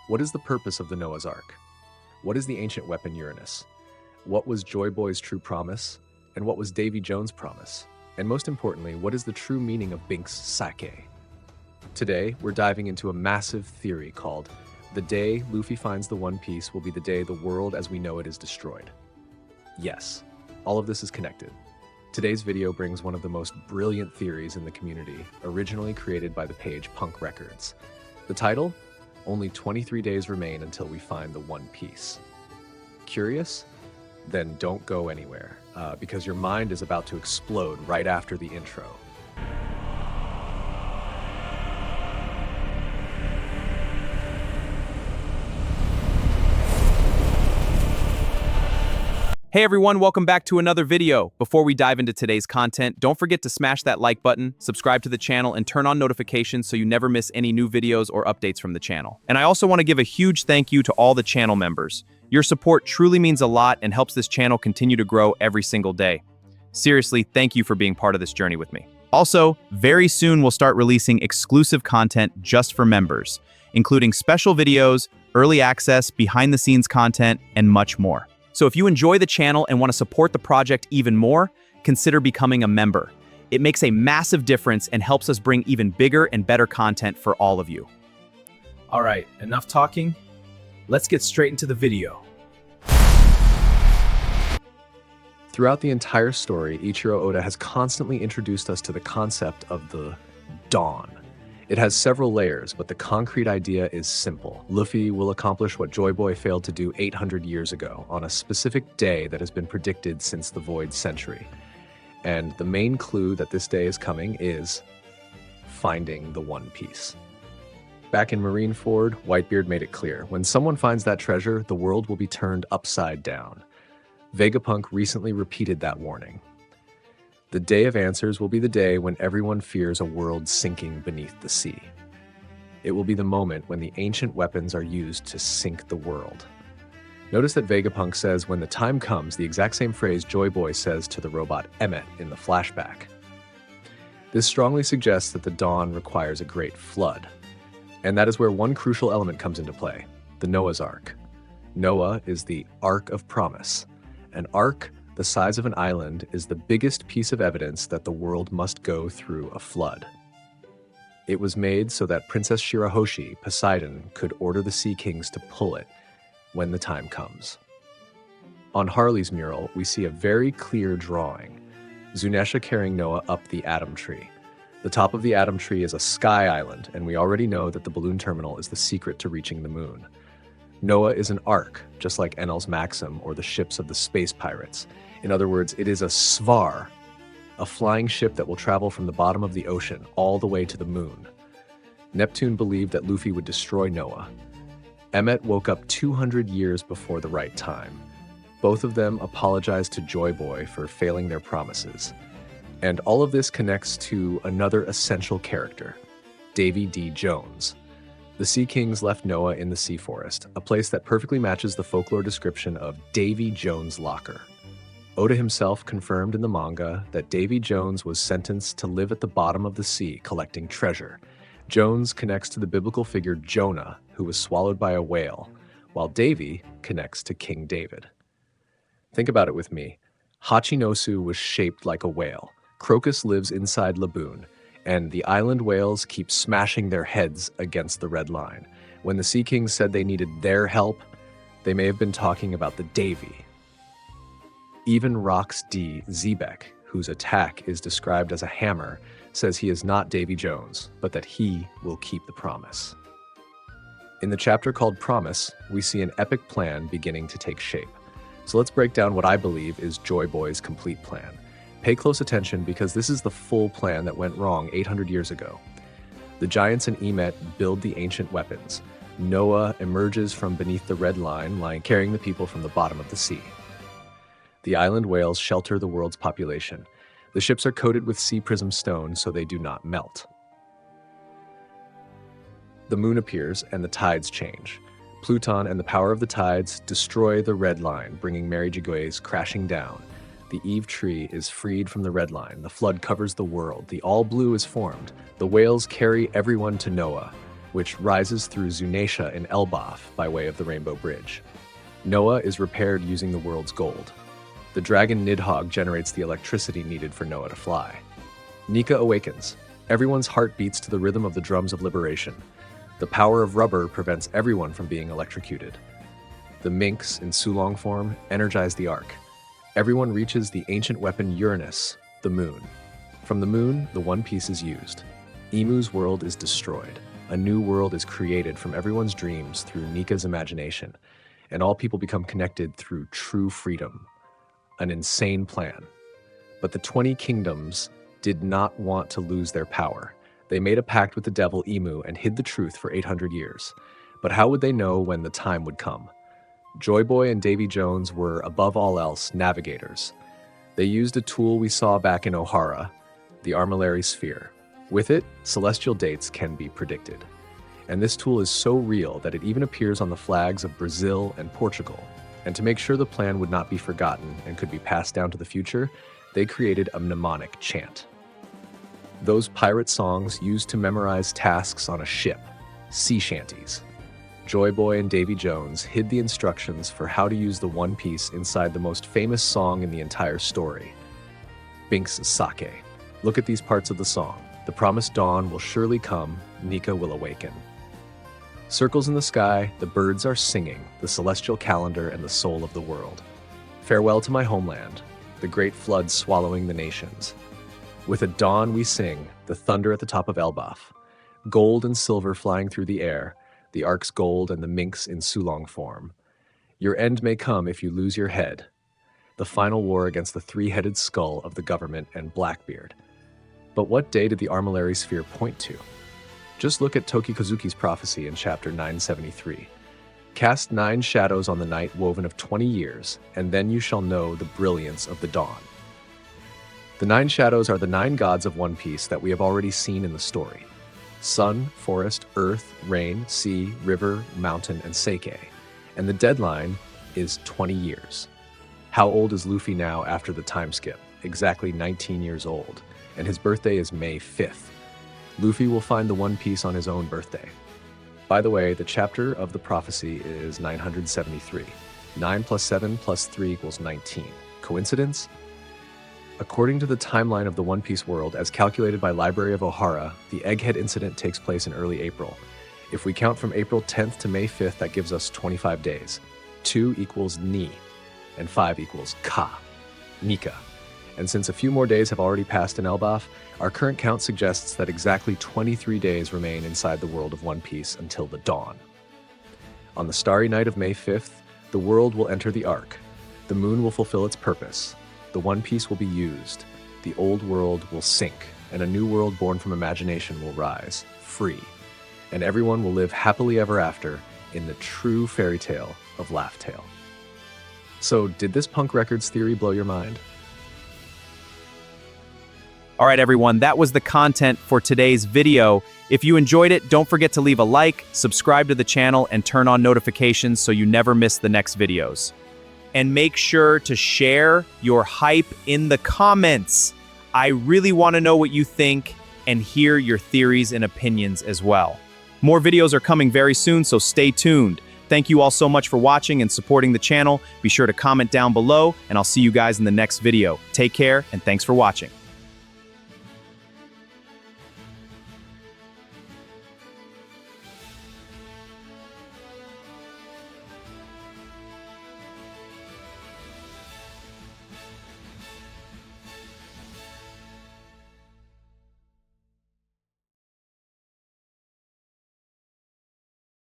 What is the purpose of the Noah's Ark? What is the ancient weapon Uranus? What was Joy Boy's true promise? And what was Davy Jones' promise? And most importantly, what is the true meaning of Binks Sake? Today, we're diving into a massive theory called the day Luffy finds the One Piece will be the day the world as we know it is destroyed. Yes, all of this is connected. Today's video brings one of the most brilliant theories in the community, originally created by the page Punk Records. The title? Only 23 days remain until we find the One Piece. Curious? Then don't go anywhere, because your mind is about to explode right after the intro. Hey everyone, welcome back to another video. Before we dive into today's content, don't forget to smash that like button, subscribe to the channel, and turn on notifications so you never miss any new videos or updates from the channel. And I also want to give a huge thank you to all the channel members. Your support truly means a lot and helps this channel continue to grow every single day. Seriously, thank you for being part of this journey with me. Also, very soon we'll start releasing exclusive content just for members, including special videos, early access, behind-the-scenes content, and much more. So if you enjoy the channel and want to support the project even more, consider becoming a member. It makes a massive difference and helps us bring even bigger and better content for all of you. All right, enough talking. Let's get straight into the video. Throughout the entire story, Ichiro Oda has constantly introduced us to the concept of the dawn. It has several layers, but the concrete idea is simple. Luffy will accomplish what Joy Boy failed to do 800 years ago, on a specific day that has been predicted since the Void Century. And the main clue that this day is coming is finding the One Piece. Back in Marineford, Whitebeard made it clear, when someone finds that treasure, the world will be turned upside down. Vegapunk recently repeated that warning. The Day of Answers will be the day when everyone fears a world sinking beneath the sea. It will be the moment when the ancient weapons are used to sink the world. Notice that Vegapunk says when the time comes the exact same phrase Joy Boy says to the robot Emmet in the flashback. This strongly suggests that the dawn requires a great flood. And that is where one crucial element comes into play, the Noah's Ark. Noah is the Ark of Promise. An ark the size of an island is the biggest piece of evidence that the world must go through a flood. It was made so that Princess Shirahoshi, Poseidon, could order the Sea Kings to pull it when the time comes. On Harley's mural, we see a very clear drawing. Zunesha carrying Noah up the Atom Tree. The top of the Atom Tree is a sky island, and we already know that the balloon terminal is the secret to reaching the moon. Noah is an ark, just like Enel's Maxim or the ships of the space pirates. In other words, it is a svar, a flying ship that will travel from the bottom of the ocean all the way to the moon. Neptune believed that Luffy would destroy Noah. Emmet woke up 200 years before the right time. Both of them apologized to Joy Boy for failing their promises. And all of this connects to another essential character, Davy D. Jones. The Sea Kings left Noah in the Sea Forest, a place that perfectly matches the folklore description of Davy Jones' locker. Oda himself confirmed in the manga that Davy Jones was sentenced to live at the bottom of the sea collecting treasure. Jones connects to the biblical figure Jonah, who was swallowed by a whale, while Davy connects to King David. Think about it with me. Hachinosu was shaped like a whale. Crocus lives inside Laboon, and the island whales keep smashing their heads against the red line. When the Sea Kings said they needed their help, they may have been talking about the Davy. Even Rox D. Zebek, whose attack is described as a hammer, says he is not Davy Jones, but that he will keep the promise. In the chapter called Promise, we see an epic plan beginning to take shape. So let's break down what I believe is Joy Boy's complete plan. Pay close attention because this is the full plan that went wrong 800 years ago. The Giants and Emmet build the ancient weapons. Noah emerges from beneath the red line, carrying the people from the bottom of the sea. The island whales shelter the world's population. The ships are coated with sea prism stone so they do not melt. The moon appears and the tides change. Pluton and the power of the tides destroy the red line, bringing Mary Jigues crashing down. The Eve tree is freed from the red line. The flood covers the world. The all blue is formed. The whales carry everyone to Noah. which rises through Zunatia in Elbaf by way of the Rainbow Bridge. Noah is repaired using the world's gold. The dragon Nidhogg generates the electricity needed for Noah to fly. Nika awakens. Everyone's heart beats to the rhythm of the drums of liberation. The power of rubber prevents everyone from being electrocuted. The minks, in Sulong form, energize the Ark. Everyone reaches the ancient weapon Uranus, the moon. From the moon, the One Piece is used. Emu's world is destroyed. A new world is created from everyone's dreams through Nika's imagination, and all people become connected through true freedom. An insane plan. But the 20 kingdoms did not want to lose their power. They made a pact with the devil Emu and hid the truth for 800 years. But how would they know when the time would come? Joy Boy and Davy Jones were, above all else, navigators. They used a tool we saw back in Ohara, the Armillary Sphere. With it, celestial dates can be predicted. And this tool is so real that it even appears on the flags of Brazil and Portugal. And to make sure the plan would not be forgotten and could be passed down to the future, they created a mnemonic chant. Those pirate songs used to memorize tasks on a ship, sea shanties. Joy Boy and Davy Jones hid the instructions for how to use the One Piece inside the most famous song in the entire story, Binks Sake. Look at these parts of the song. The promised dawn will surely come, Nika will awaken. Circles in the sky, the birds are singing, the celestial calendar and the soul of the world. Farewell to my homeland, the great flood swallowing the nations. With a dawn we sing, the thunder at the top of Elbaf. Gold and silver flying through the air, the Ark's gold and the minks in Sulong form. Your end may come if you lose your head. The final war against the three-headed skull of the government and Blackbeard. But what day did the Armillary Sphere point to? Just look at Tokikazuki's prophecy in chapter 973. Cast 9 shadows on the night woven of 20 years, and then you shall know the brilliance of the dawn. The 9 shadows are the 9 gods of One Piece that we have already seen in the story. Sun, forest, earth, rain, sea, river, mountain, and Sake. And the deadline is 20 years. How old is Luffy now after the time skip? Exactly 19 years old. And his birthday is May 5th. Luffy will find the One Piece on his own birthday. By the way, the chapter of the prophecy is 973. 9 plus 7 plus 3 equals 19. Coincidence? According to the timeline of the One Piece world, as calculated by Library of Ohara, the Egghead incident takes place in early April. If we count from April 10th to May 5th, that gives us 25 days. 2 equals Ni, and 5 equals Ka, Nika. And since a few more days have already passed in Elbaf, our current count suggests that exactly 23 days remain inside the world of One Piece until the dawn. On the starry night of May 5th, the world will enter the Ark. The moon will fulfill its purpose. The One Piece will be used. The old world will sink, and a new world born from imagination will rise, free. And everyone will live happily ever after in the true fairy tale of Laugh Tale. So, did this punk records theory blow your mind? All right, everyone, that was the content for today's video. If you enjoyed it, don't forget to leave a like, subscribe to the channel, and turn on notifications so you never miss the next videos. And make sure to share your hype in the comments. I really want to know what you think and hear your theories and opinions as well. More videos are coming very soon, so stay tuned. Thank you all so much for watching and supporting the channel. Be sure to comment down below, and I'll see you guys in the next video. Take care, and thanks for watching.